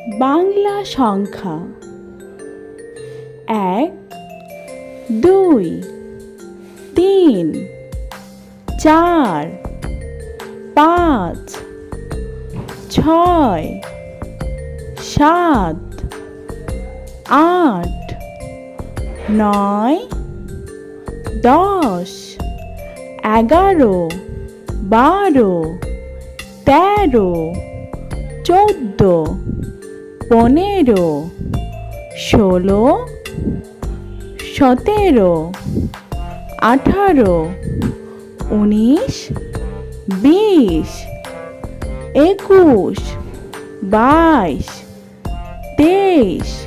বাংলা সংখ্যা ১ ২ ৩ ৪ ৫ ৬ ৭ ৮ ৯ ১০ ১১ ১২ ১৩ ১৪ ১৫ ১৬ ১৭ ১৮ ১৯ ২০ ২১ ২২ ২৩ ২৪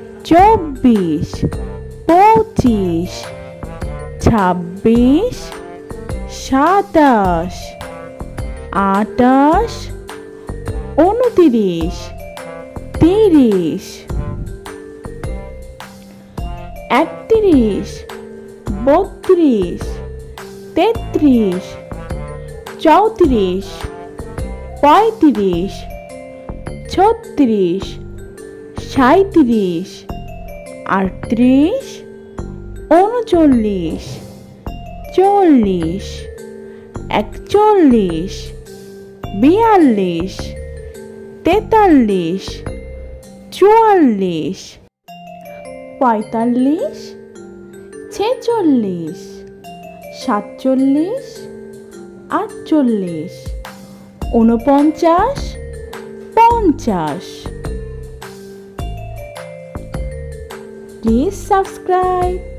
২৫ ২৬ ২৭ ২৮ ২৯ ৩০ ৩১ ৩২ ৩৩ ৩৪ ৩৫ ৩৬ ৩৭ ৩৮ ৩৯ ৪০ ৪১ ৪২ ৪৩ ৪৪ ৪৫ ৪৬ ৪৭ ৪৮ ৪৯ ৫০ Please subscribe.